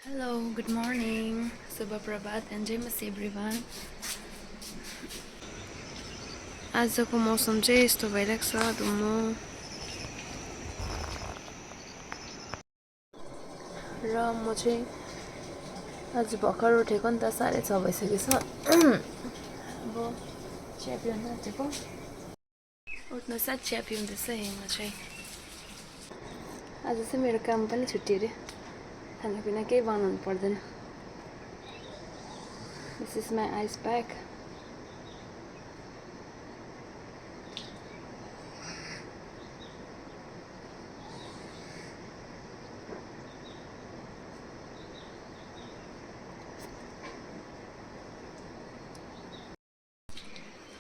Hello, good morning, Subha Prabhat and Jai Masi everyone. आजको मौसम चाहिँ यस्तो भइरहेको छ धुम्म र म चाहिँ आज भर्खर उठेको नि त 6:30 भइसकेको छ अब चिया पिउन आँटेको उठ्नु साथ चिया पिउँदैछ है म चाहिँ आज चाहिँ मेरो काम पनि छुट्टी अरे खानापिना केही बनाउनु पर्दैन This is my ice pack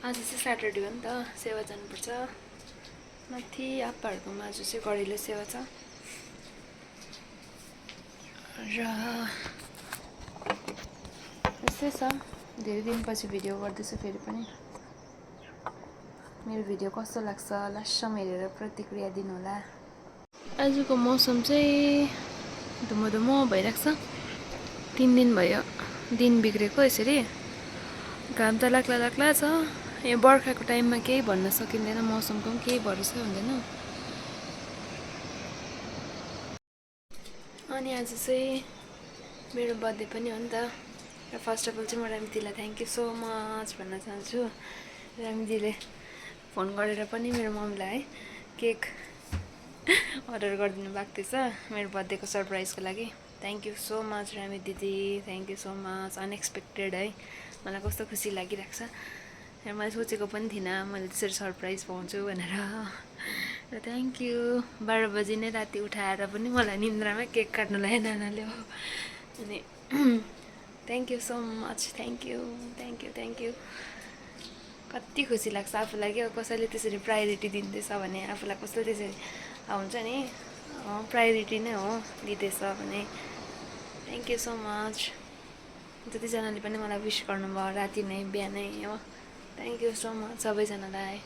आज चाहिँ स्याटरडे हो नि त सेवा जानुपर्छ माथि आप्पाहरूकोमा आज चाहिँ गढीलो सेवा छ र यस्तै छ धेरै दिनपछि भिडियो गर्दैछु फेरि पनि मेरो भिडियो कस्तो लाग्छ लास्टसम्म हेरेर प्रतिक्रिया दिनु होला आजको मौसम चाहिँ धुम्म भइरहेको छ 3 दिन भयो दिन बिग्रेको यसरी घाम त लाग्ला छ यो बर्खाको टाइममा केही भन्न सकिँदैन मौसमको पनि केही भरोसा हुँदैन अनि आज चाहिँ मेरो बर्थडे पनि हो नि त र फर्स्ट अफ अल चाहिँ म रामिदीलाई थ्याङ्क यू सो मच भन्न चाहन्छु रामिदीले फोन गरेर पनि मेरो मम्मीलाई केक अर्डर गरिदिनु भएको थिएछ मेरो बर्थडेको सरप्राइजको लागि thank you so much Rami दिदी thank you so much unexpected है मलाई कस्तो खुसी लागिरहेको छ र मैले सोचेको पनि थिइनँ मैले त्यसरी सरप्राइज पाउँछु भनेर र थ्याङ्क यू 12 बजी नै राति उठाएर पनि मलाई निन्द्रामै केक काट्नुलाई नानाले हो अनि thank you so much thank you कति खुसी लाग्छ आफूलाई के कसैले त्यसरी प्रायोरिटी दिँदैछ भने आफूलाई कस्तो त्यसरी हुन्छ नि प्रायोरिटी नै हो दिँदैछ भने थ्याङ्क यू सो मच जतिजनाले पनि मलाई विश गर्नुभयो राति नै बिहानै हो थ्याङ्क यू सो मच सबैजनालाई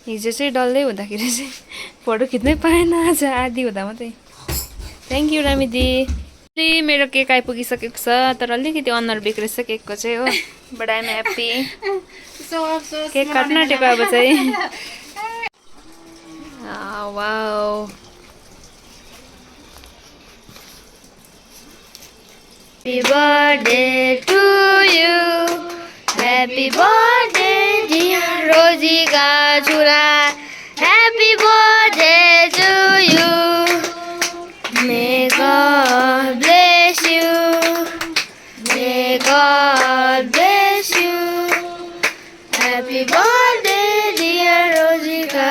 हिजो चाहिँ डल्लै हुँदाखेरि चाहिँ फोटो खिच्नै पाएन आज आधी हुँदा मात्रै थ्याङ्क यू रामिदी मेरो केक आइपुगिसकेको छ तर अलिकति अनुहार बिग्रेछ केकको चाहिँ हो बट आइएम ह्याप्पी केक काट्न आँटेको अब चाहिँ wow Happy birthday to you Happy birthday dear Rosie Gajura Happy birthday to you May God bless you May God bless you Happy birthday dear Rosika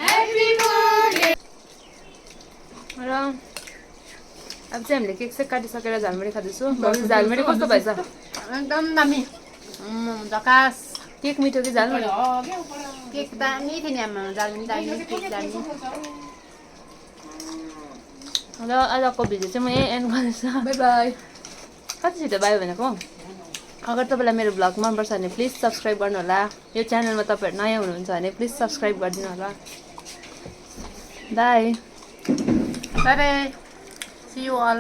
Happy birthday अब चाहिँ हामीले cake चाहिँ काटिसकेर झालमुरी खाँदैछु झालमुरी कस्तो भएछ एकदम दामी झकास केक मिठो कि झालमुरी केक दामी थियो नि आमा झालमुरी दामी केक दामी र आजको भिडियो चाहिँ म यही एन्ड गर्दैछु बाई बाई कति छिटो बायो भनेको अगर तपाईँलाई मेरो भ्लग मनपर्छ भने प्लिज सब्सक्राइब गर्नु होला यो च्यानलमा तपाईँहरू नयाँ हुनुहुन्छ भने प्लिज सब्सक्राइब गरिदिनु होला bye bye bye see you all